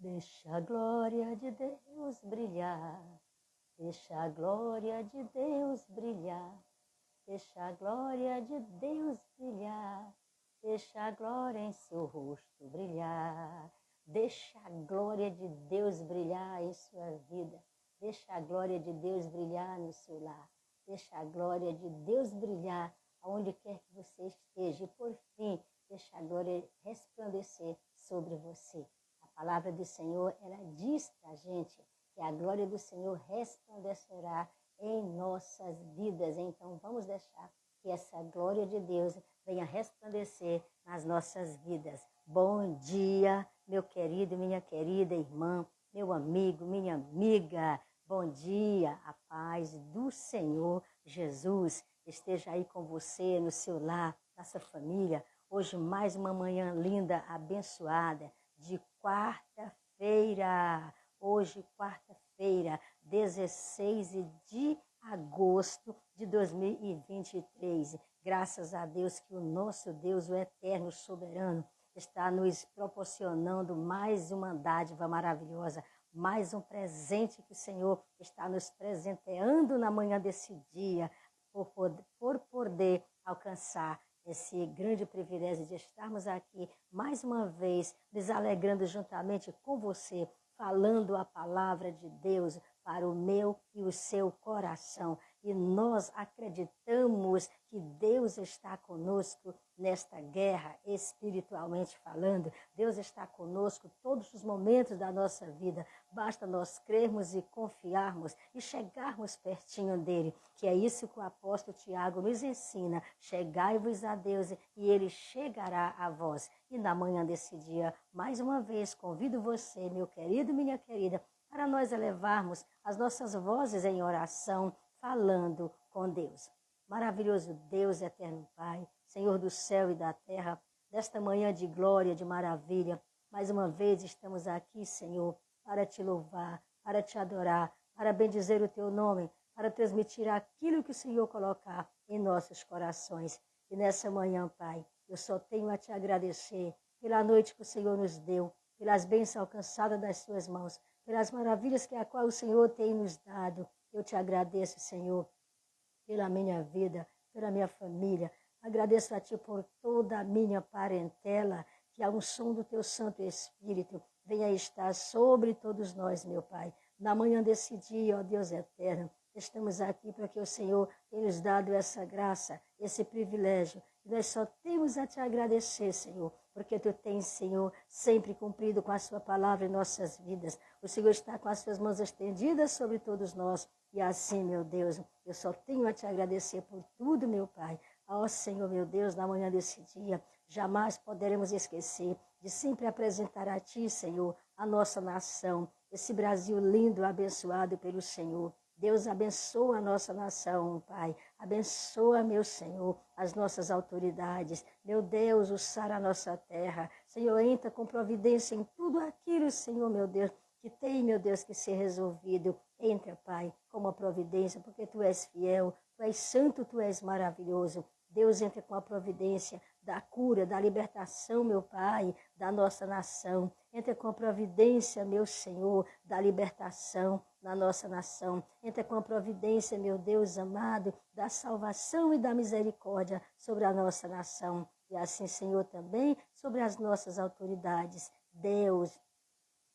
Deixa a glória de Deus brilhar, deixa a glória de Deus brilhar, deixa a glória de Deus brilhar, deixa a glória em seu rosto brilhar, deixa a glória de Deus brilhar em sua vida, deixa a glória de Deus brilhar no seu lar, deixa a glória de Deus brilhar aonde quer que você esteja e por fim, deixa a glória resplandecer sobre você. A palavra do Senhor, ela diz para a gente que a glória do Senhor resplandecerá em nossas vidas. Então, vamos deixar que essa glória de Deus venha resplandecer nas nossas vidas. Bom dia, meu querido, minha querida irmã, meu amigo, minha amiga. Bom dia, a paz do Senhor Jesus esteja aí com você, no seu lar, na sua família. Hoje, mais uma manhã linda, abençoada, de quarta-feira. Hoje, quarta-feira, 16 de agosto de 2023. Graças a Deus que o nosso Deus, o eterno soberano, está nos proporcionando mais uma dádiva maravilhosa, mais um presente que o Senhor está nos presenteando na manhã desse dia, por poder alcançar esse grande privilégio de estarmos aqui mais uma vez, nos alegrando juntamente com você, falando a palavra de Deus para o meu e o seu coração. E nós acreditamos que Deus está conosco nesta guerra, espiritualmente falando. Deus está conosco todos os momentos da nossa vida. Basta nós crermos e confiarmos e chegarmos pertinho dele, que é isso que o apóstolo Tiago nos ensina. Chegai-vos a Deus e ele chegará a vós. E na manhã desse dia, mais uma vez, convido você, meu querido, minha querida, para nós elevarmos as nossas vozes em oração, falando com Deus. Maravilhoso Deus, eterno Pai, Senhor do céu e da terra, desta manhã de glória, de maravilha, mais uma vez estamos aqui, Senhor, para te louvar, para te adorar, para bendizer o teu nome, para transmitir aquilo que o Senhor colocar em nossos corações. E nessa manhã, Pai, eu só tenho a te agradecer pela noite que o Senhor nos deu, pelas bênçãos alcançadas das suas mãos, pelas maravilhas que a qual o Senhor tem nos dado. Eu te agradeço, Senhor, pela minha vida, pela minha família. Agradeço a Ti por toda a minha parentela, que a unção do Teu Santo Espírito venha estar sobre todos nós, meu Pai. Na manhã desse dia, ó Deus eterno, estamos aqui para que o Senhor tenha nos dado essa graça, esse privilégio. E nós só temos a Te agradecer, Senhor, porque Tu tens, Senhor, sempre cumprido com a Sua palavra em nossas vidas. O Senhor está com as Suas mãos estendidas sobre todos nós. E assim, meu Deus, eu só tenho a Te agradecer por tudo, meu Pai. Ó Senhor, meu Deus, na manhã desse dia, jamais poderemos esquecer de sempre apresentar a Ti, Senhor, a nossa nação, esse Brasil lindo, abençoado pelo Senhor. Deus abençoa a nossa nação, Pai. Abençoa, meu Senhor, as nossas autoridades. Meu Deus, o sara a nossa terra. Senhor, entra com providência em tudo aquilo, Senhor, meu Deus, que tem, meu Deus, que ser resolvido. Entra, Pai, com uma providência, porque Tu és fiel, Tu és santo, Tu és maravilhoso. Deus entra com a providência da cura, da libertação, meu Pai, da nossa nação. Entra com a providência, meu Senhor, da libertação na nossa nação. Entra com a providência, meu Deus amado, da salvação e da misericórdia sobre a nossa nação. E assim, Senhor, também sobre as nossas autoridades. Deus,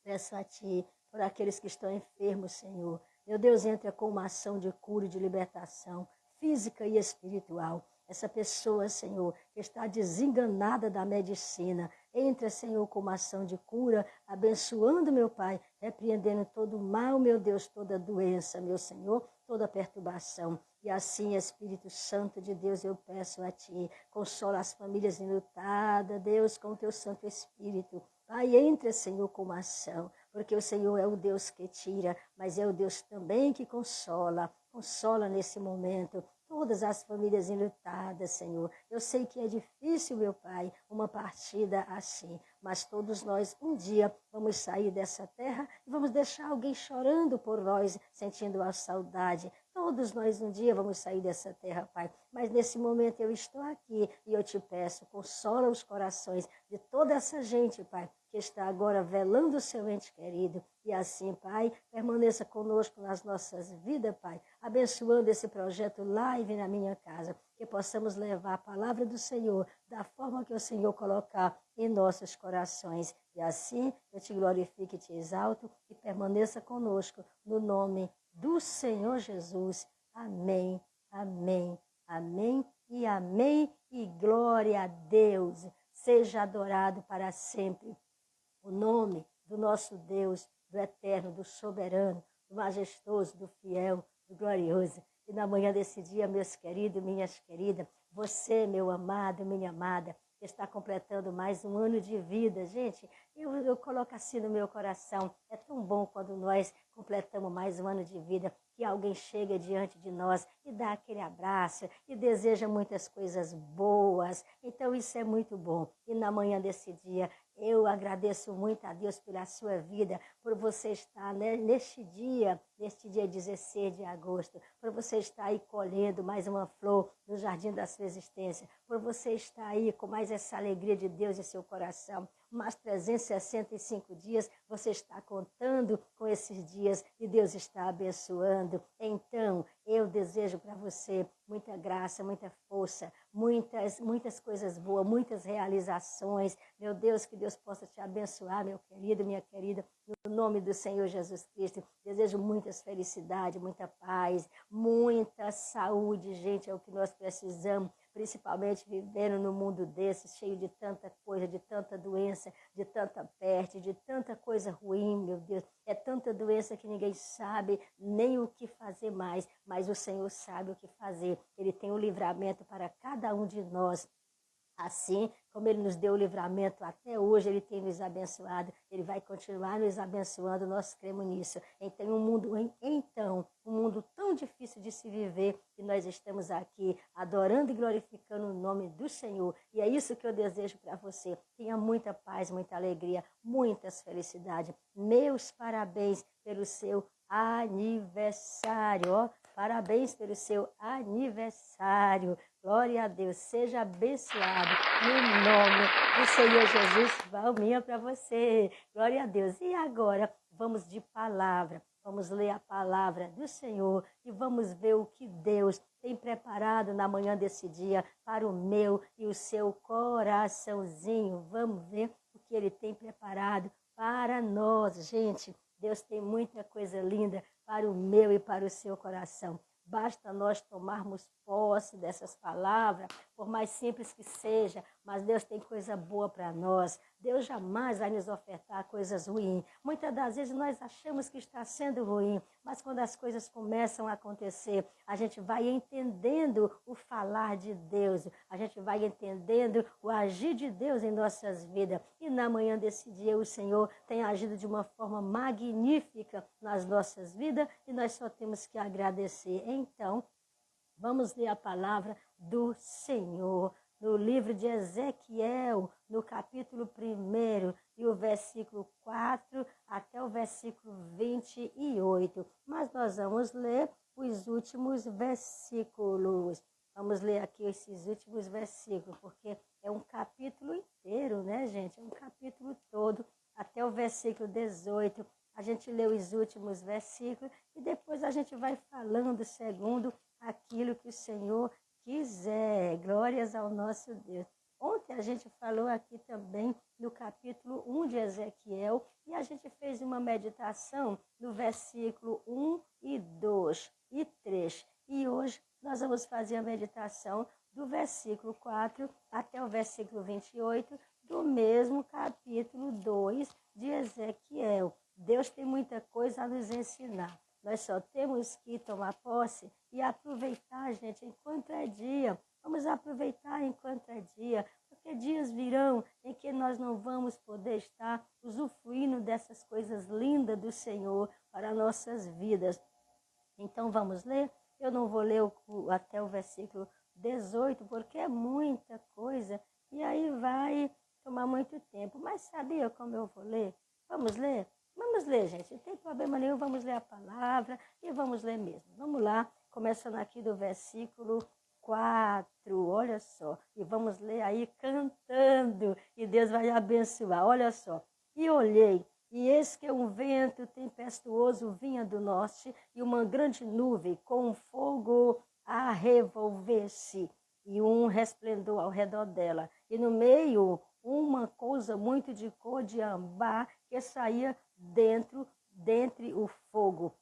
peço a Ti por aqueles que estão enfermos, Senhor. Meu Deus, entra com uma ação de cura e de libertação física e espiritual. Essa pessoa, Senhor, que está desenganada da medicina, entra, Senhor, com uma ação de cura, abençoando, meu Pai, repreendendo todo o mal, meu Deus, toda doença, meu Senhor, toda perturbação. E assim, Espírito Santo de Deus, eu peço a Ti, consola as famílias enlutadas, Deus, com o Teu Santo Espírito. Pai, entra, Senhor, com uma ação, porque o Senhor é o Deus que tira, mas é o Deus também que consola. Consola nesse momento todas as famílias enlutadas, Senhor. Eu sei que é difícil, meu Pai, uma partida assim, mas todos nós um dia vamos sair dessa terra e vamos deixar alguém chorando por nós, sentindo a saudade. Todos nós um dia vamos sair dessa terra, Pai. Mas nesse momento eu estou aqui e eu te peço, consola os corações de toda essa gente, Pai, que está agora velando o seu ente querido. E assim, Pai, permaneça conosco nas nossas vidas, Pai, abençoando esse projeto Live na Minha Casa, que possamos levar a palavra do Senhor da forma que o Senhor colocar em nossos corações. E assim eu te glorifico e te exalto e permaneça conosco no nome do Senhor Jesus. Amém, amém, amém e amém. E glória a Deus. Seja adorado para sempre o nome do nosso Deus, do eterno, do soberano, do majestoso, do fiel, do glorioso. E na manhã desse dia, meus queridos, minhas queridas, você, meu amado, minha amada, está completando mais um ano de vida. Gente, eu coloco assim no meu coração, é tão bom quando nós completamos mais um ano de vida, que alguém chega diante de nós e dá aquele abraço e deseja muitas coisas boas. Então isso é muito bom. E na manhã desse dia, eu agradeço muito a Deus pela sua vida, por você estar, né, neste dia 16 de agosto, por você estar aí colhendo mais uma flor no jardim da sua existência, por você estar aí com mais essa alegria de Deus em seu coração. Mais 365 dias você está contando com esses dias e Deus está abençoando. Então, eu desejo para você muita graça, muita força, muitas coisas boas, muitas realizações. Meu Deus, que Deus possa te abençoar, meu querido, minha querida, no nome do Senhor Jesus Cristo. Desejo muitas felicidades, muita paz, muita saúde, gente, é o que nós precisamos, principalmente vivendo num mundo desse, cheio de tanta coisa, de tanta doença, de tanta peste, de tanta coisa ruim, meu Deus. É tanta doença que ninguém sabe nem o que fazer mais, mas o Senhor sabe o que fazer. Ele tem o livramento para cada um de nós. Assim como Ele nos deu o livramento até hoje, Ele tem nos abençoado, Ele vai continuar nos abençoando, nós cremos nisso. Então, um mundo tão difícil de se viver, e nós estamos aqui adorando e glorificando o nome do Senhor. E é isso que eu desejo para você. Tenha muita paz, muita alegria, muitas felicidades. Meus parabéns pelo seu aniversário, ó. Parabéns pelo seu aniversário. Glória a Deus. Seja abençoado no nome do Senhor Jesus. Valminha para você. Glória a Deus. E agora, vamos de palavra. Vamos ler a palavra do Senhor e vamos ver o que Deus tem preparado na manhã desse dia para o meu e o seu coraçãozinho. Vamos ver o que Ele tem preparado para nós, gente. Deus tem muita coisa linda para o meu e para o seu coração. Basta nós tomarmos posse dessas palavras, por mais simples que seja, mas Deus tem coisa boa para nós. Deus jamais vai nos ofertar coisas ruins. Muitas das vezes nós achamos que está sendo ruim, mas quando as coisas começam a acontecer, a gente vai entendendo o falar de Deus, a gente vai entendendo o agir de Deus em nossas vidas. E na manhã desse dia o Senhor tem agido de uma forma magnífica nas nossas vidas e nós só temos que agradecer. Então, vamos ler a palavra do Senhor no livro de Ezequiel, no capítulo 1, e o versículo 4 até o versículo 28. Mas nós vamos ler os últimos versículos. Vamos ler aqui esses últimos versículos, porque é um capítulo inteiro, né, gente? É um capítulo todo, até o versículo 18. A gente lê os últimos versículos e depois a gente vai falando segundo aquilo que o Senhor quiser. Glórias ao nosso Deus. Ontem a gente falou aqui também no capítulo 1 de Ezequiel e a gente fez uma meditação no versículo 1 e 2 e 3. E hoje nós vamos fazer a meditação do versículo 4 até o versículo 28 do mesmo capítulo 2 de Ezequiel. Deus tem muita coisa a nos ensinar. Nós só temos que tomar posse e aproveitar, gente, enquanto é dia. Vamos aproveitar enquanto é dia, porque dias virão em que nós não vamos poder estar usufruindo dessas coisas lindas do Senhor para nossas vidas. Então vamos ler? Eu não vou ler até o versículo 18, porque é muita coisa e aí vai tomar muito tempo. Mas sabia como eu vou ler? Vamos ler? Vamos ler, gente. Não tem problema nenhum, vamos ler a palavra e vamos ler mesmo. Vamos lá. começando aqui do versículo 4, olha só, e vamos ler aí cantando, e Deus vai abençoar, olha só. E olhei, e eis que um vento tempestuoso vinha do norte, e uma grande nuvem com fogo a revolver-se, e um resplendor ao redor dela, e no meio uma coisa muito de cor de ambar que saía dentre o fogo.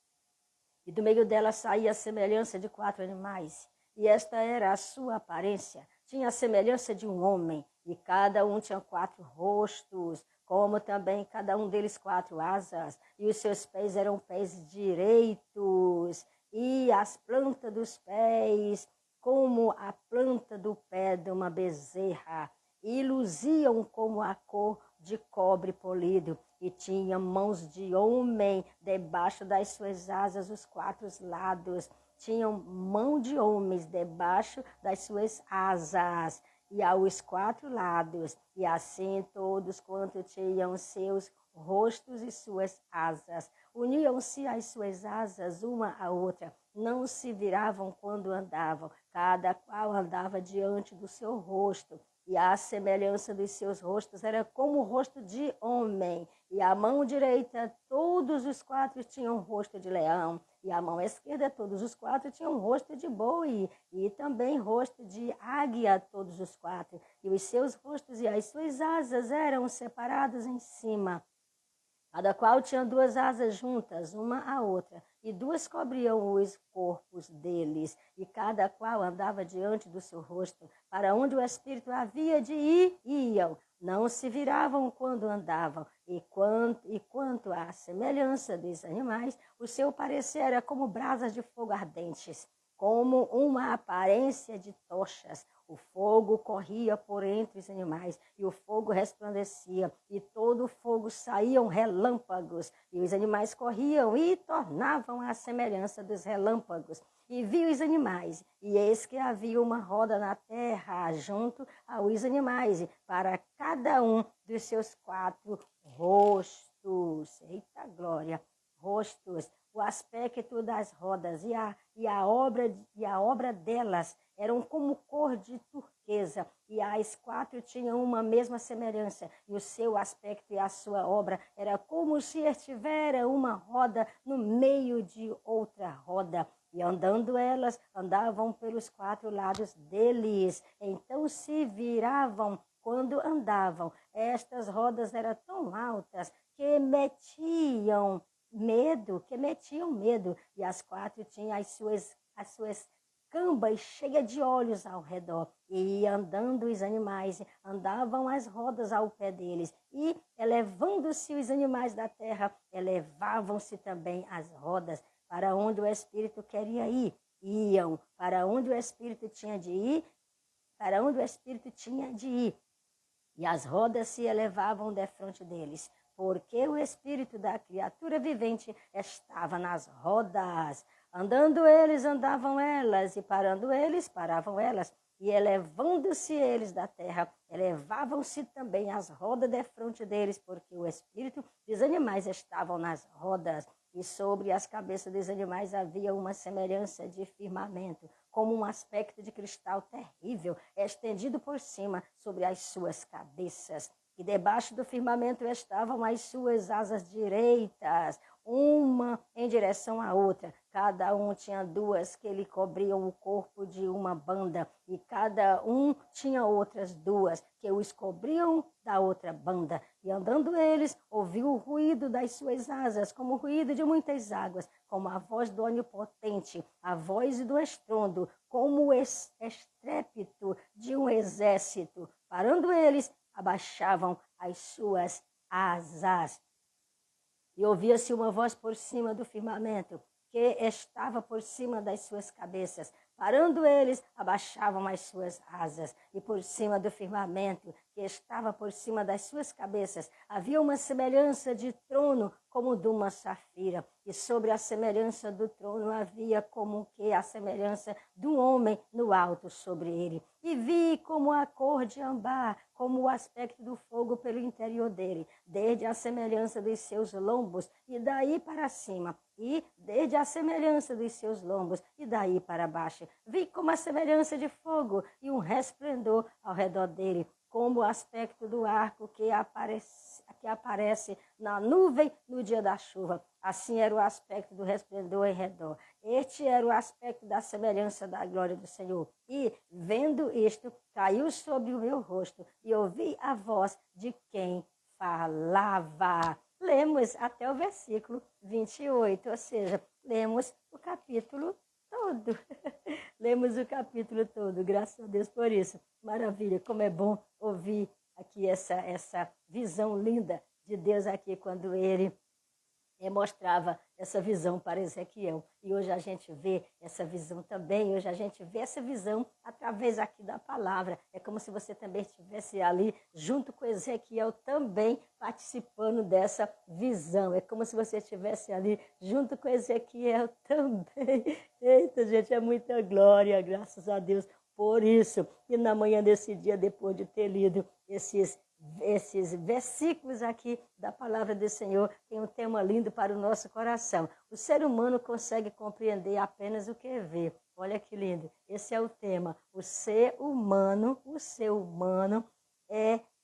E do meio dela saía a semelhança de 4 animais. E esta era a sua aparência. Tinha a semelhança de um homem. E cada um tinha 4 rostos, como também cada um deles 4 asas. E os seus pés eram pés direitos. E as plantas dos pés, como a planta do pé de uma bezerra. E luziam como a cor de cobre polido, e tinha mãos de homem debaixo das suas asas, os 4 lados. Tinham mão de homens debaixo das suas asas, e aos 4 lados. E assim todos quanto tinham seus rostos e suas asas. Uniam-se as suas asas uma à outra, não se viravam quando andavam, cada qual andava diante do seu rosto. E a semelhança dos seus rostos era como o rosto de homem. E a mão direita, todos os 4 tinham rosto de leão. E a mão esquerda, todos os 4 tinham rosto de boi. E também rosto de águia, todos os 4. E os seus rostos e as suas asas eram separados em cima. Cada qual tinha 2 asas juntas, uma à outra, e 2 cobriam os corpos deles, e cada qual andava diante do seu rosto. Para onde o Espírito havia de ir, iam. Não se viravam quando andavam. E quanto à semelhança dos animais, o seu parecer era como brasas de fogo ardentes, como uma aparência de tochas. O fogo corria por entre os animais, e o fogo resplandecia, e todo o fogo saíam relâmpagos, e os animais corriam e tornavam à semelhança dos relâmpagos. E vi os animais, e eis que havia uma roda na terra junto aos animais, para cada um dos seus 4 rostos. Eita glória! Rostos. O aspecto das rodas e a obra delas eram como cor de turquesa, e as 4 tinham uma mesma semelhança, e o seu aspecto e a sua obra era como se estivera uma roda no meio de outra roda. E andando elas, andavam pelos 4 lados deles, então se viravam quando andavam. Estas rodas eram tão altas que metiam medo, e as 4 tinham as suas cambas cheias de olhos ao redor, e andando os animais, andavam as rodas ao pé deles, e elevando-se os animais da terra, elevavam-se também as rodas, para onde o Espírito queria ir, iam, para onde o Espírito tinha de ir, e as rodas se elevavam defronte deles, porque o espírito da criatura vivente estava nas rodas. Andando eles, andavam elas, e parando eles, paravam elas. E elevando-se eles da terra, elevavam-se também as rodas defronte deles, porque o espírito dos animais estavam nas rodas. E sobre as cabeças dos animais havia uma semelhança de firmamento, como um aspecto de cristal terrível, estendido por cima sobre as suas cabeças. E debaixo do firmamento estavam as suas asas direitas, uma em direção à outra. Cada um tinha 2 que lhe cobriam o corpo de uma banda, e cada um tinha outras 2 que os cobriam da outra banda. E andando eles, ouviu o ruído das suas asas, como o ruído de muitas águas, como a voz do Onipotente, a voz do estrondo, como o estrépito de um exército. Parando eles, abaixavam as suas asas. E ouvia-se uma voz por cima do firmamento, que estava por cima das suas cabeças. Parando eles, abaixavam as suas asas, e por cima do firmamento, que estava por cima das suas cabeças, havia uma semelhança de trono, como de uma safira, e sobre a semelhança do trono havia como que a semelhança do homem no alto sobre ele. E vi como a cor de ambar, como o aspecto do fogo pelo interior dele, desde a semelhança dos seus lombos, e daí para cima, e desde a semelhança dos seus lombos, e daí para baixo. Vi como a semelhança de fogo, e um resplendor ao redor dele, como o aspecto do arco que aparece na nuvem no dia da chuva. Assim era o aspecto do resplendor em redor. Este era o aspecto da semelhança da glória do Senhor. E, vendo isto, caiu sobre o meu rosto, e ouvi a voz de quem falava. Lemos até o versículo 28, ou seja, lemos o capítulo todo. Lemos o capítulo todo, graças a Deus por isso. Maravilha, como é bom ouvir aqui essa visão linda de Deus aqui, quando ele mostrava essa visão para Ezequiel. E hoje a gente vê essa visão também, hoje a gente vê essa visão através aqui da palavra. É como se você também estivesse ali junto com Ezequiel também participando dessa visão. É como se você estivesse ali junto com Ezequiel também. Eita, gente, é muita glória, graças a Deus por isso. E na manhã desse dia, depois de ter lido esses versículos aqui da palavra do Senhor, tem um tema lindo para o nosso coração. O ser humano consegue compreender apenas o que vê. Olha que lindo. Esse é o tema. O ser humano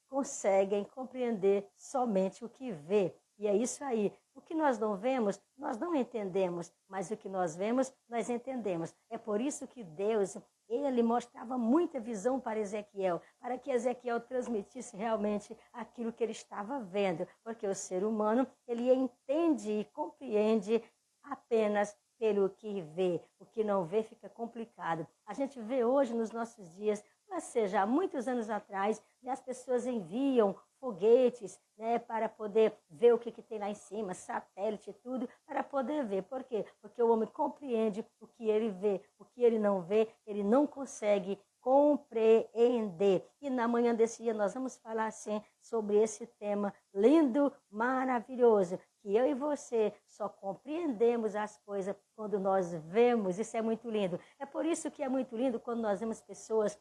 conseguem compreender somente o que vê. E é isso aí. O que nós não vemos, nós não entendemos, mas o que nós vemos, nós entendemos. É por isso que Deus, ele mostrava muita visão para Ezequiel, para que Ezequiel transmitisse realmente aquilo que ele estava vendo, porque o ser humano, ele entende e compreende apenas pelo que vê. O que não vê fica complicado. A gente vê hoje nos nossos dias, ou seja, há muitos anos atrás, as pessoas enviam foguetes, né, para poder ver o que tem lá em cima, satélite e tudo, para poder ver. Por quê? Porque o homem compreende o que ele vê, o que ele não vê, ele não consegue compreender. E na manhã desse dia nós vamos falar assim sobre esse tema lindo, maravilhoso, que eu e você só compreendemos as coisas quando nós vemos. Isso é muito lindo. É por isso que é muito lindo quando nós vemos pessoas,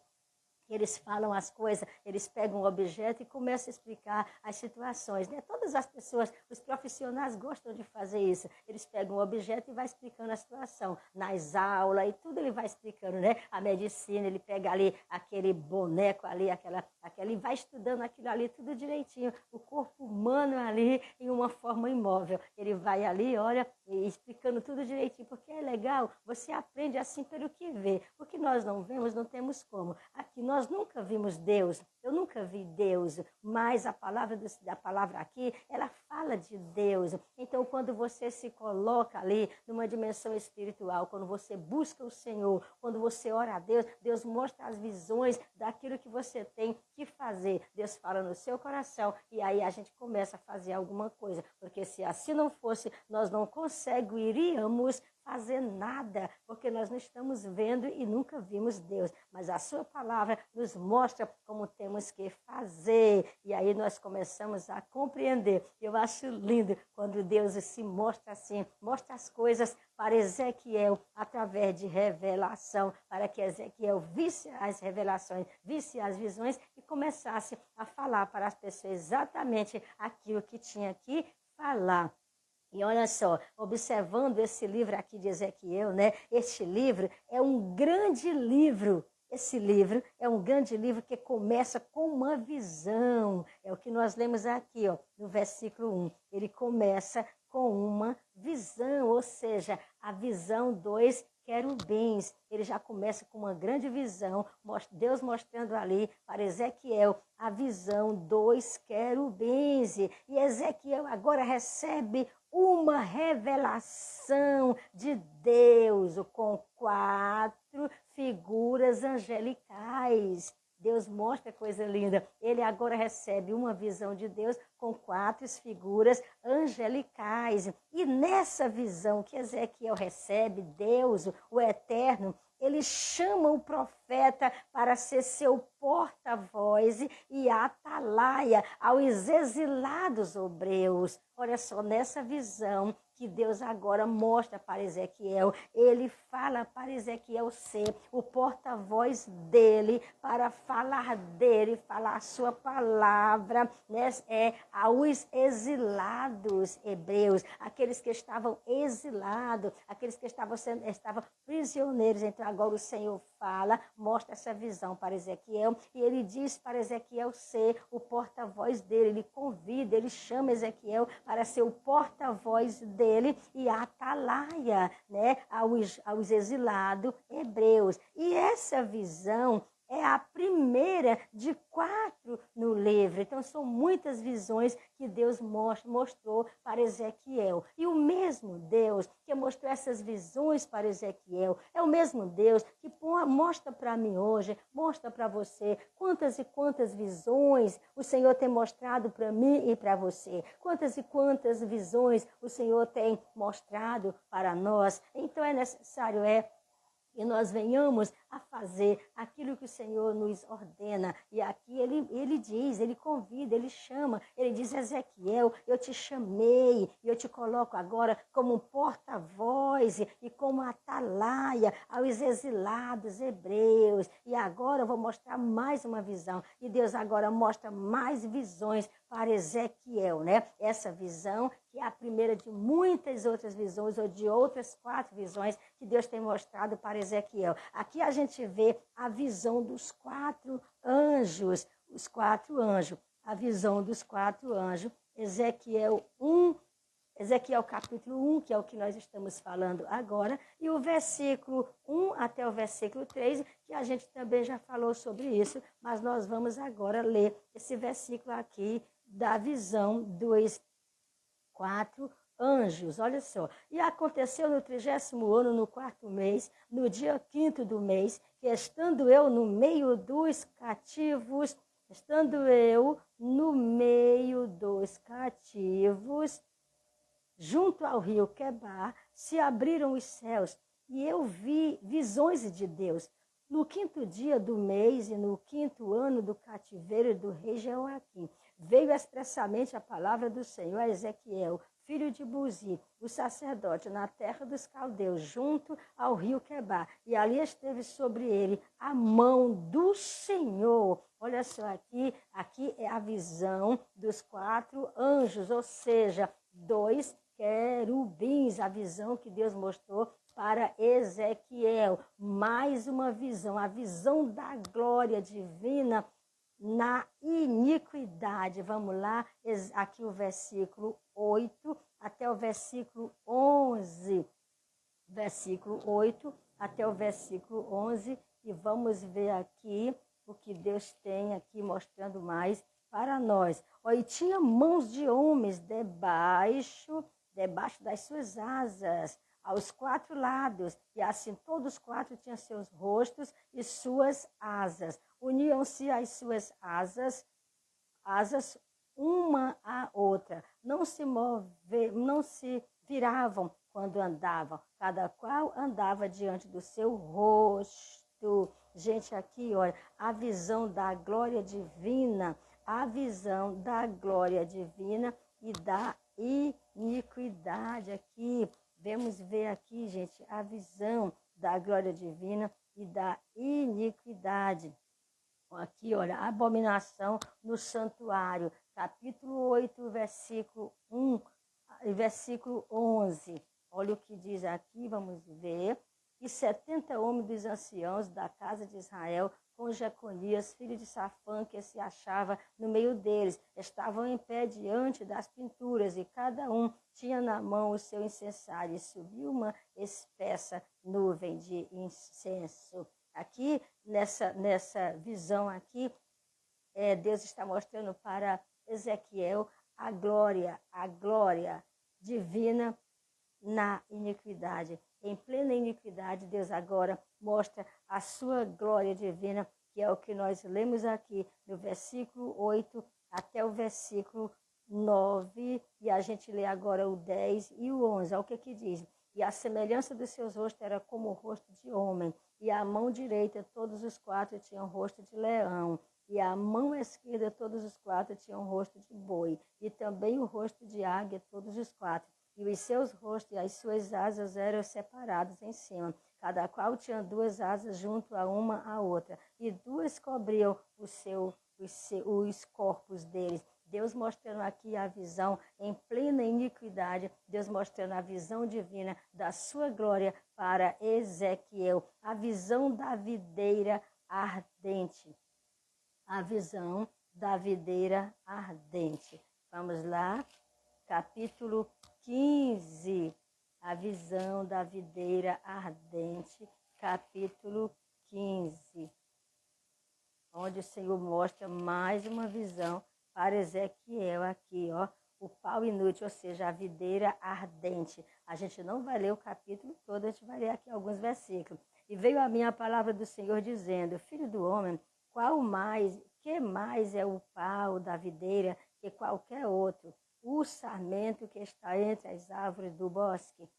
eles falam as coisas, eles pegam um objeto e começam a explicar as situações, né? Todas as pessoas, os profissionais gostam de fazer isso. Eles pegam um objeto e vai explicando a situação. Nas aulas e tudo ele vai explicando, né? A medicina, ele pega ali aquele boneco ali, e vai estudando aquilo ali tudo direitinho. O corpo humano ali em uma forma imóvel. Ele vai ali, olha, explicando tudo direitinho, porque é legal, você aprende assim pelo que vê. O que nós não vemos, não temos como. Aqui nós nunca vimos Deus, eu nunca vi Deus, mas a palavra aqui, ela fala de Deus. Então, quando você se coloca ali numa dimensão espiritual, quando você busca o Senhor, quando você ora a Deus, Deus mostra as visões daquilo que você tem que fazer. Deus fala no seu coração e aí a gente começa a fazer alguma coisa, porque se assim não fosse, nós não conseguiríamos fazer nada, porque nós não estamos vendo e nunca vimos Deus. Mas a sua palavra nos mostra como temos que fazer. E aí nós começamos a compreender. Eu acho lindo quando Deus se mostra assim, mostra as coisas para Ezequiel através de revelação, para que Ezequiel visse as revelações, visse as visões e começasse a falar para as pessoas exatamente aquilo que tinha que falar. E olha só, observando esse livro aqui de Ezequiel, né? Este livro é um grande livro. Esse livro é um grande livro que começa com uma visão. É o que nós lemos aqui, ó, no versículo 1. Ele começa com uma visão, ou seja, a visão dos querubins. Ele já começa com uma grande visão, Deus mostrando ali para Ezequiel a visão dos querubins. E Ezequiel agora recebe uma revelação de Deus com 4 figuras angelicais. Deus mostra coisa linda. Ele agora recebe uma visão de Deus com 4 figuras angelicais. E nessa visão que Ezequiel recebe, Deus, o Eterno, ele chama o profeta profeta para ser seu porta-voz e atalaia aos exilados hebreus. Olha só, nessa visão que Deus agora mostra para Ezequiel, ele fala para Ezequiel ser o porta-voz dele, para falar dele, falar a sua palavra, né? Aos exilados hebreus, aqueles que estavam exilados, aqueles que estavam prisioneiros. Então agora o Senhor fala, mostra essa visão para Ezequiel, e ele diz para Ezequiel ser o porta-voz dele, ele convida, ele chama Ezequiel para ser o porta-voz dele e a atalaia, né, aos exilados hebreus. E essa visão é a primeira de 4 no livro. Então, são muitas visões que Deus mostrou para Ezequiel. E o mesmo Deus que mostrou essas visões para Ezequiel é o mesmo Deus que mostra para mim hoje, mostra para você quantas e quantas visões o Senhor tem mostrado para mim e para você. Quantas e quantas visões o Senhor tem mostrado para nós. Então, é necessário, que nós venhamos a fazer aquilo que o Senhor nos ordena. E aqui ele diz, ele convida, ele chama, ele diz: Ezequiel, eu te chamei, e eu te coloco agora como um porta-voz e como atalaia aos exilados hebreus. E agora eu vou mostrar mais uma visão. E Deus agora mostra mais visões para Ezequiel, né? Essa visão que é a primeira de muitas outras visões, ou de outras 4 visões que Deus tem mostrado para Ezequiel. Aqui a gente vê a visão dos 4 anjos, os 4 anjos, a visão dos 4 anjos, Ezequiel capítulo 1, que é o que nós estamos falando agora, e o versículo 1 até o versículo 3, que a gente também já falou sobre isso, mas nós vamos agora ler esse versículo aqui da visão dos 4 anjos. Olha só. E aconteceu no 30º ano, no 4º mês, no dia 5º do mês, que estando eu no meio dos cativos, junto ao rio Quebar, se abriram os céus, e eu vi visões de Deus. No 5º dia do mês e no 5º ano do cativeiro do rei Jeoaquim, veio expressamente a palavra do Senhor a Ezequiel, filho de Buzi, o sacerdote, na terra dos caldeus, junto ao rio Quebar. E ali esteve sobre ele a mão do Senhor. Olha só, aqui é a visão dos 4 anjos, ou seja, 2 querubins, a visão que Deus mostrou para Ezequiel. Mais uma visão, a visão da glória divina na iniquidade. Vamos lá, aqui o versículo 8 até o versículo 11. Versículo 8 até o versículo 11. E vamos ver aqui o que Deus tem aqui mostrando mais para nós. E tinha mãos de homens debaixo das suas asas, aos 4 lados, e assim todos os 4 tinham seus rostos e suas asas. Uniam-se as suas asas uma à outra, não se viravam quando andavam, cada qual andava diante do seu rosto. Gente, aqui, olha, a visão da glória divina, e da iniquidade aqui. Vamos ver aqui, gente, a visão da glória divina e da iniquidade. Aqui, olha, abominação no santuário, capítulo 8, versículo 1 e versículo 11. Olha o que diz aqui, vamos ver. E 70 homens dos anciãos da casa de Israel, com Jeconias, filho de Safã, que se achava no meio deles, estavam em pé diante das pinturas, e cada um tinha na mão o seu incensário, e subiu uma espessa nuvem de incenso. Aqui, nessa visão aqui, Deus está mostrando para Ezequiel a glória divina na iniquidade. Em plena iniquidade, Deus agora mostra a sua glória divina, que é o que nós lemos aqui no versículo 8 até o versículo 9, e a gente lê agora o 10 e o 11. Olha o que diz. E a semelhança dos seus rostos era como o rosto de homem. E a mão direita, todos os quatro tinham rosto de leão. E a mão esquerda, todos os quatro tinham rosto de boi. E também o rosto de águia, todos os quatro. E os seus rostos e as suas asas eram separados em cima. Cada qual tinha duas asas junto a uma à outra. E duas cobriam os corpos deles. Deus mostrando aqui a visão em plena iniquidade, Deus mostrando a visão divina da sua glória para Ezequiel, a visão da videira ardente. A visão da videira ardente. Vamos lá, capítulo 15, a visão da videira ardente, capítulo 15, onde o Senhor mostra mais uma visão para Ezequiel aqui, ó, o pau inútil, ou seja, a videira ardente. A gente não vai ler o capítulo todo, a gente vai ler aqui alguns versículos. E veio a mim a palavra do Senhor dizendo, filho do homem, que mais é o pau da videira que qualquer outro? O sarmento que está entre as árvores do bosque.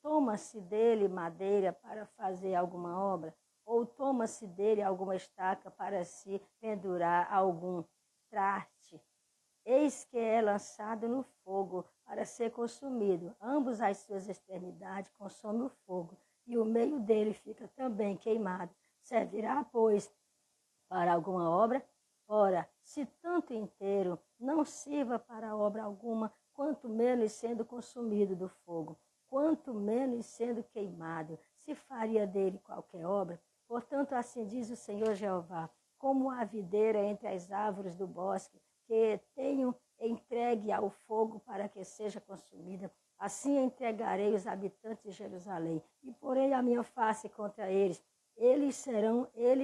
Toma-se dele madeira para fazer alguma obra, ou toma-se dele alguma estaca para se pendurar algum traste. Eis que é lançado no fogo para ser consumido. Ambos as suas extremidades consomem o fogo, e o meio dele fica também queimado. Servirá, pois, para alguma obra? Ora, se tanto inteiro não sirva para obra alguma, quanto menos sendo consumido do fogo, quanto menos sendo queimado, se faria dele qualquer obra. Portanto, assim diz o Senhor Jeová, como a videira entre as árvores do bosque, que tenho entregue ao fogo para que seja consumida, assim entregarei os habitantes de Jerusalém, e porei a minha face contra eles. Eles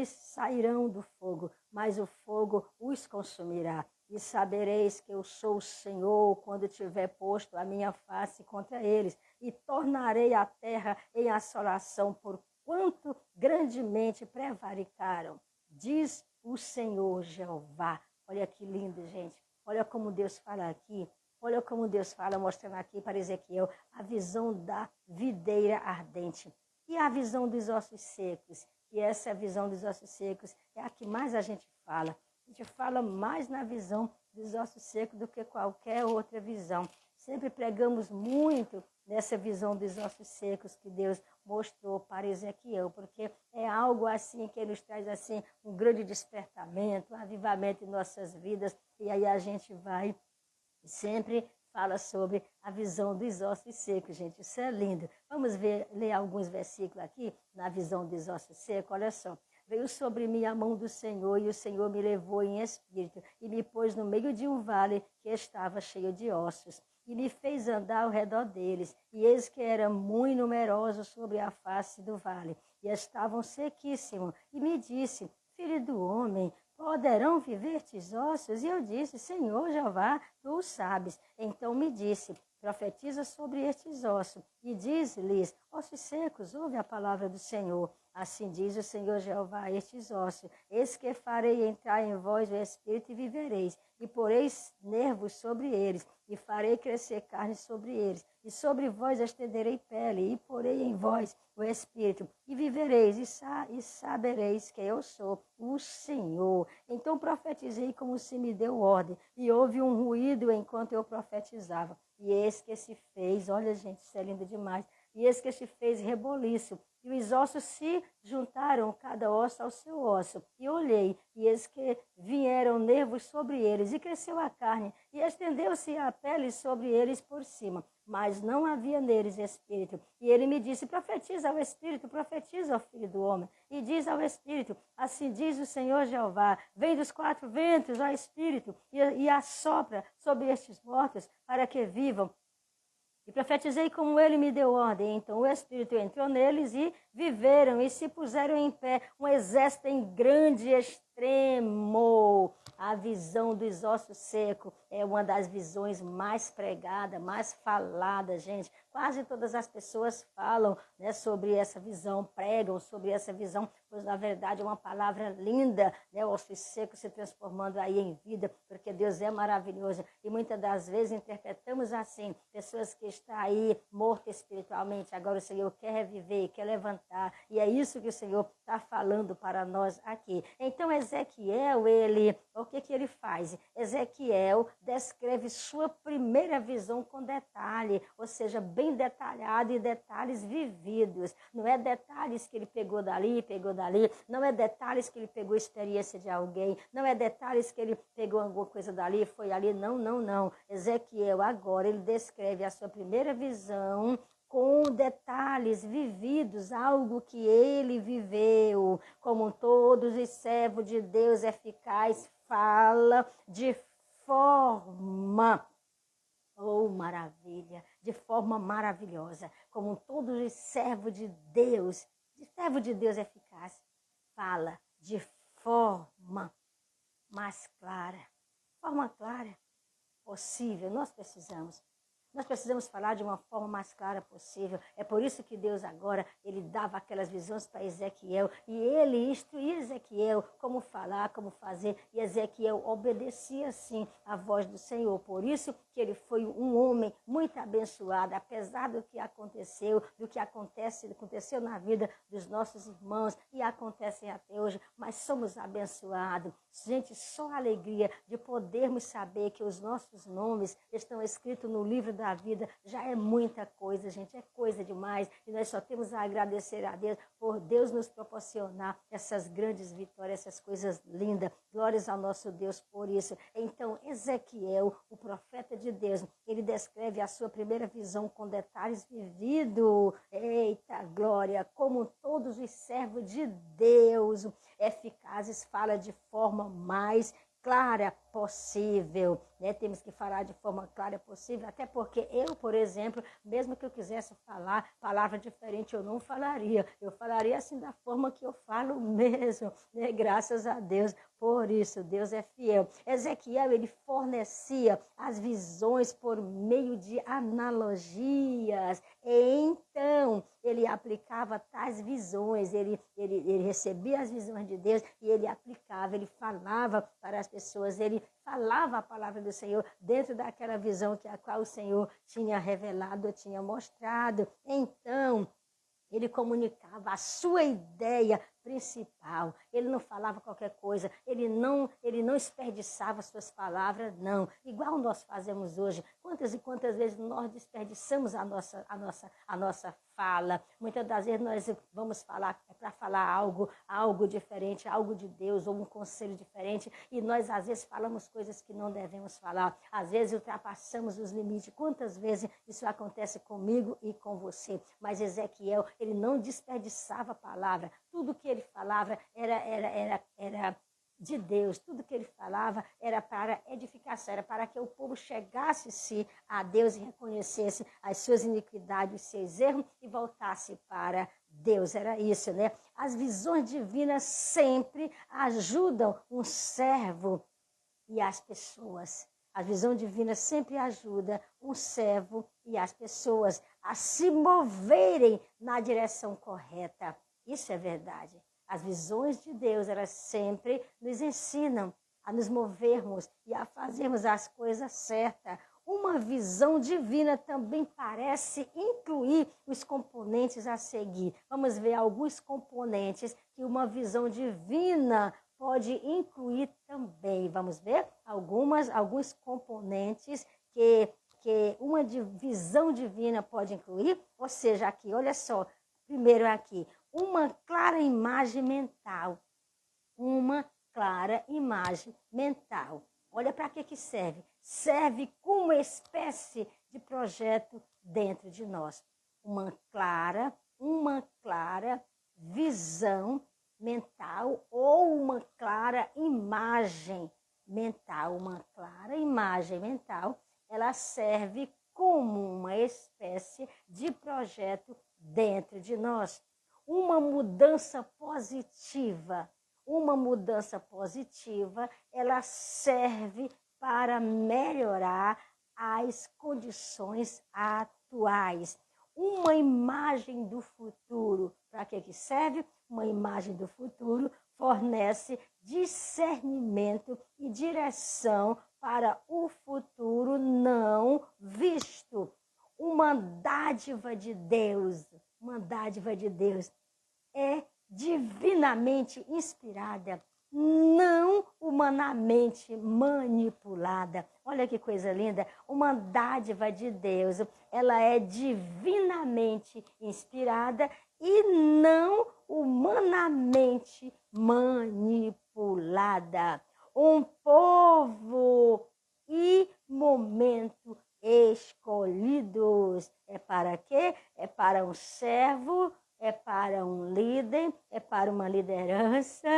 sairão do fogo, mas o fogo os consumirá. E sabereis que eu sou o Senhor quando tiver posto a minha face contra eles, e tornarei a terra em assolação, por quanto grandemente prevaricaram, diz o Senhor Jeová. Olha que lindo, gente. Olha como Deus fala aqui. Olha como Deus fala, mostrando aqui para Ezequiel a visão da videira ardente. E a visão dos ossos secos. E essa visão dos ossos secos é a que mais a gente fala. A gente fala mais na visão dos ossos secos do que qualquer outra visão. Sempre pregamos muito nessa visão dos ossos secos que Deus mostrou para Ezequiel, porque é algo assim que nos traz assim um grande despertamento, um avivamento em nossas vidas, e aí a gente vai sempre fala sobre a visão dos ossos secos, gente, isso é lindo. Vamos ler alguns versículos aqui na visão dos ossos secos, olha só. Veio sobre mim a mão do Senhor, e o Senhor me levou em espírito, e me pôs no meio de um vale que estava cheio de ossos, e me fez andar ao redor deles, e eis que eram muito numerosos sobre a face do vale, e estavam sequíssimos, e me disse, filho do homem, poderão viver tes ossos? E eu disse, Senhor Jeová, tu o sabes. Então me disse, profetiza sobre estes ossos, e diz-lhes, ossos secos, ouve a palavra do Senhor. Assim diz o Senhor Jeová a estes ossos, eis que farei entrar em vós o Espírito e vivereis, e poreis nervos sobre eles, e farei crescer carne sobre eles, e sobre vós estenderei pele, e porei em vós o Espírito, e vivereis, e sabereis que eu sou o Senhor. Então profetizei como se me deu ordem, e houve um ruído enquanto eu profetizava. E eis que se fez, olha gente, isso é lindo demais, e eis que se fez reboliço, e os ossos se juntaram, cada osso ao seu osso. E olhei, e eis que vieram nervos sobre eles, e cresceu a carne, e estendeu-se a pele sobre eles por cima. Mas não havia neles espírito. E ele me disse, profetiza ao Espírito, profetiza ao Filho do Homem. E diz ao Espírito, assim diz o Senhor Jeová, vem dos quatro ventos, ó Espírito, e assopra sobre estes mortos, para que vivam. E profetizei como ele me deu ordem. Então o Espírito entrou neles e viveram e se puseram em pé um exército em grande extremo. A visão dos ossos secos é uma das visões mais pregadas, mais faladas, gente. Quase todas as pessoas falam, né, sobre essa visão, pregam sobre essa visão, pois na verdade é uma palavra linda, né, o osso seco se transformando aí em vida, porque Deus é maravilhoso. E muitas das vezes interpretamos assim, pessoas que estão aí mortas espiritualmente, agora o Senhor quer reviver, quer levantar, e é isso que o Senhor está falando para nós aqui. Então Ezequiel, o que ele faz? Ezequiel descreve sua primeira visão com detalhe, ou seja, bem detalhado e detalhes vividos. Não é detalhes que ele pegou dali, não é detalhes que ele pegou a experiência de alguém, não é detalhes que ele pegou alguma coisa dali, foi ali, não. Ezequiel agora, ele descreve a sua primeira visão com detalhes vividos, algo que ele viveu, como todos os servos de Deus eficaz fala de forma, oh maravilha, de forma maravilhosa, como todos os servos de Deus eficaz, fala de forma mais clara, possível. Nós precisamos falar de uma forma mais clara possível. É por isso que Deus agora, ele dava aquelas visões para Ezequiel. E ele instruía Ezequiel como falar, como fazer. E Ezequiel obedecia, sim, à voz do Senhor. Por isso que ele foi um homem muito abençoado. Apesar do que aconteceu, aconteceu na vida dos nossos irmãos. E acontecem até hoje. Mas somos abençoados. Gente, só a alegria de podermos saber que os nossos nomes estão escritos no livro da vida já é muita coisa, gente, é coisa demais. E nós só temos a agradecer a Deus por Deus nos proporcionar essas grandes vitórias, essas coisas lindas. Glórias ao nosso Deus por isso. Então, Ezequiel, o profeta de Deus, ele descreve a sua primeira visão com detalhes vividos. Eita, glória! Como todos os servos de Deus eficazes, fala de forma mais clara possível, né? Temos que falar de forma clara possível, até porque eu, por exemplo, mesmo que eu quisesse falar palavra diferente, eu não falaria. Eu falaria assim da forma que eu falo mesmo, né? Graças a Deus por isso. Deus é fiel. Ezequiel, ele fornecia as visões por meio de analogias. Então, ele aplicava tais visões, ele recebia as visões de Deus e ele aplicava, ele falava para as pessoas, ele falava a palavra do Senhor dentro daquela visão que a qual o Senhor tinha revelado, tinha mostrado. Então, ele comunicava a sua ideia principal. Ele não falava qualquer coisa, ele não desperdiçava suas palavras, não. Igual nós fazemos hoje. Quantas e quantas vezes nós desperdiçamos a nossa fala. Muitas das vezes nós vamos falar para falar algo diferente, algo de Deus, ou um conselho diferente, e nós às vezes falamos coisas que não devemos falar. Às vezes ultrapassamos os limites. Quantas vezes isso acontece comigo e com você? Mas Ezequiel, ele não desperdiçava a palavra. Tudo que ele falava era de Deus. Tudo que ele falava era para edificação, era para que o povo chegasse-se a Deus e reconhecesse as suas iniquidades, os seus erros e voltasse para Deus. Era isso, né? As visões divinas sempre ajudam um servo e as pessoas. A visão divina sempre ajuda um servo e as pessoas a se moverem na direção correta. Isso é verdade. As visões de Deus, elas sempre nos ensinam a nos movermos e a fazermos as coisas certas. Uma visão divina também parece incluir os componentes a seguir. Vamos ver alguns componentes que uma visão divina pode incluir também. Vamos ver alguns componentes que uma visão divina pode incluir. Ou seja, aqui, olha só, primeiro aqui, uma clara imagem mental. Uma clara imagem mental. Olha para que serve. Serve como espécie de projeto dentro de nós. Uma clara visão mental ou uma clara imagem mental. Uma clara imagem mental, ela serve como uma espécie de projeto dentro de nós. Uma mudança positiva uma mudança positiva, ela serve para melhorar as condições atuais. Uma imagem do futuro. Para que serve? Uma imagem do futuro fornece discernimento e direção para o futuro não visto. Uma dádiva de Deus é divinamente inspirada, não humanamente manipulada. Olha que coisa linda, uma dádiva de Deus, ela é divinamente inspirada e não humanamente manipulada. Um povo e momento escolhidos. É para quê? É para um servo, é para um líder, é para uma liderança.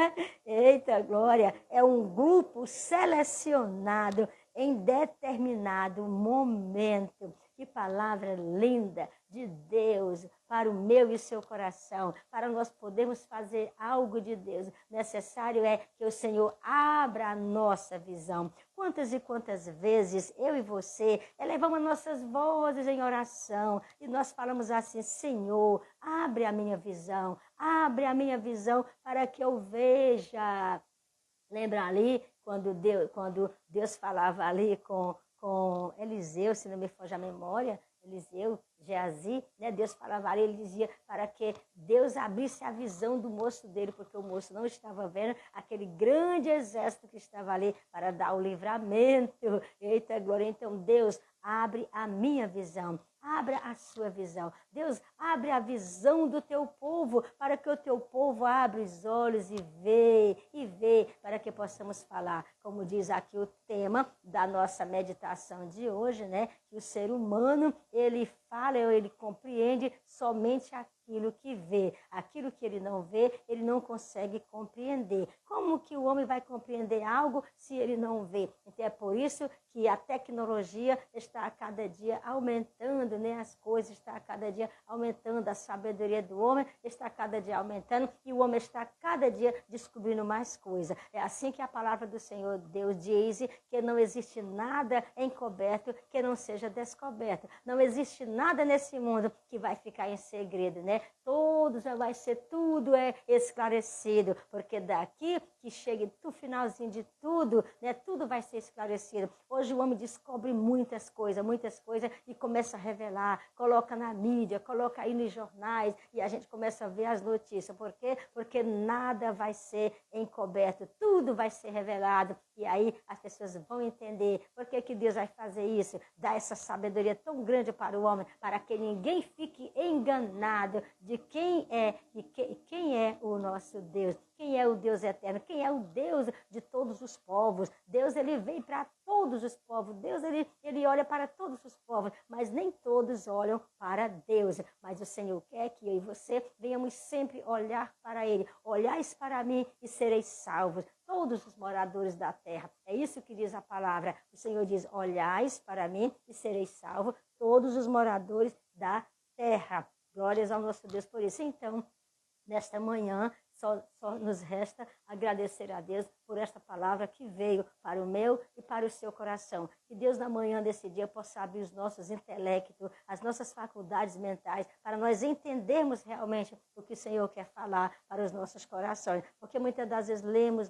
Eita glória! É um grupo selecionado em determinado momento. Que palavra linda de Deus para o meu e o seu coração, para nós podermos fazer algo de Deus. Necessário é que o Senhor abra a nossa visão. Quantas e quantas vezes eu e você elevamos nossas vozes em oração e nós falamos assim: Senhor, abre a minha visão para que eu veja. Lembra ali quando Deus falava ali com Eliseu, se não me foge a memória, Eliseu, Geazi, né? Deus falava ali, ele dizia para que Deus abrisse a visão do moço dele, porque o moço não estava vendo aquele grande exército que estava ali para dar o livramento. Eita glória! Então Deus abre a minha visão. Abra a sua visão. Deus, abre a visão do teu povo, para que o teu povo abra os olhos e vê, para que possamos falar. Como diz aqui o tema da nossa meditação de hoje, né? Que o ser humano, ele fala, ele compreende somente aquilo que vê. Aquilo que ele não vê, ele não consegue compreender. Como que o homem vai compreender algo se ele não vê? Então é por isso que a tecnologia está a cada dia aumentando, né? As coisas estão a cada dia aumentando, a sabedoria do homem está a cada dia aumentando e o homem está a cada dia descobrindo mais coisas. É assim que a palavra do Senhor Deus diz que não existe nada encoberto que não seja descoberto. Não existe nada nesse mundo que vai ficar em segredo, né? Tudo é esclarecido, porque daqui que chegue no finalzinho de tudo, né? Tudo vai ser esclarecido. Hoje o homem descobre muitas coisas e começa a revelar, coloca na mídia, coloca aí nos jornais e a gente começa a ver as notícias. Por quê? Porque nada vai ser encoberto, tudo vai ser revelado e aí as pessoas vão entender por que Deus vai fazer isso, dar essa sabedoria tão grande para o homem, para que ninguém fique enganado de quem é o nosso Deus. Quem é o Deus eterno? Quem é o Deus de todos os povos? Deus, ele veio para todos os povos. Deus, ele olha para todos os povos, mas nem todos olham para Deus. Mas o Senhor quer que eu e você venhamos sempre olhar para Ele. Olhais para mim e sereis salvos. Todos os moradores da terra. É isso que diz a palavra. O Senhor diz: olhais para mim e sereis salvos. Todos os moradores da terra. Glórias ao nosso Deus por isso. Então, nesta manhã, só nos resta agradecer a Deus por esta palavra que veio para o meu e para o seu coração. Que Deus, na manhã desse dia, possa abrir os nossos intelectos, as nossas faculdades mentais, para nós entendermos realmente o que o Senhor quer falar para os nossos corações. Porque muitas das vezes lemos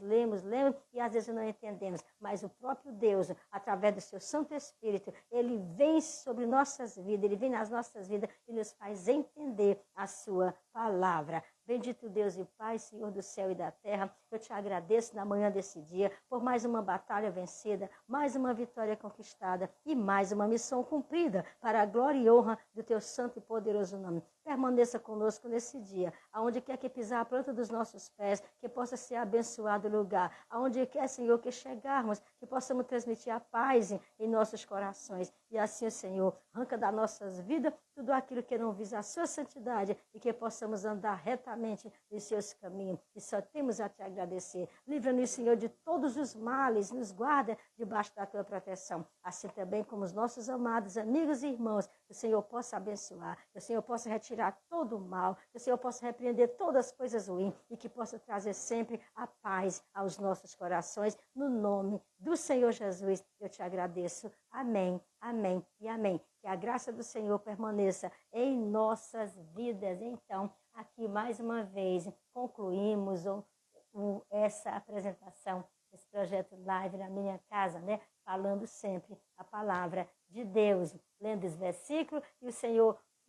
e às vezes não entendemos. Mas o próprio Deus, através do seu Santo Espírito, ele vem sobre nossas vidas, ele vem nas nossas vidas e nos faz entender a sua palavra. Bendito Deus e Pai, Senhor do céu e da terra, eu te agradeço na manhã desse dia por mais uma batalha vencida, mais uma vitória conquistada e mais uma missão cumprida para a glória e honra do teu santo e poderoso nome. Permaneça conosco nesse dia, aonde quer que pisar a planta dos nossos pés, que possa ser abençoado o lugar, aonde quer, Senhor, que chegarmos, que possamos transmitir a paz em nossos corações. E assim, Senhor, arranca das nossas vidas tudo aquilo que não visa a sua santidade e que possamos andar retamente nos seus caminhos. E só temos a te agradecer. agradecer. Livra-nos, Senhor, de todos os males, nos guarda debaixo da tua proteção. Assim também como os nossos amados amigos e irmãos, que o Senhor possa abençoar, que o Senhor possa retirar todo o mal, que o Senhor possa repreender todas as coisas ruins e que possa trazer sempre a paz aos nossos corações. No nome do Senhor Jesus, eu te agradeço. Amém, amém e amém. Que a graça do Senhor permaneça em nossas vidas. Então, aqui mais uma vez, concluímos essa apresentação, esse projeto live na minha casa, né? Falando sempre a palavra de Deus, lendo os versículos e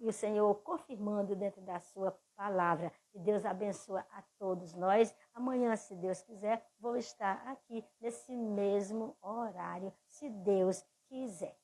o Senhor confirmando dentro da sua palavra. Que Deus abençoe a todos nós. Amanhã, se Deus quiser, vou estar aqui nesse mesmo horário, se Deus quiser.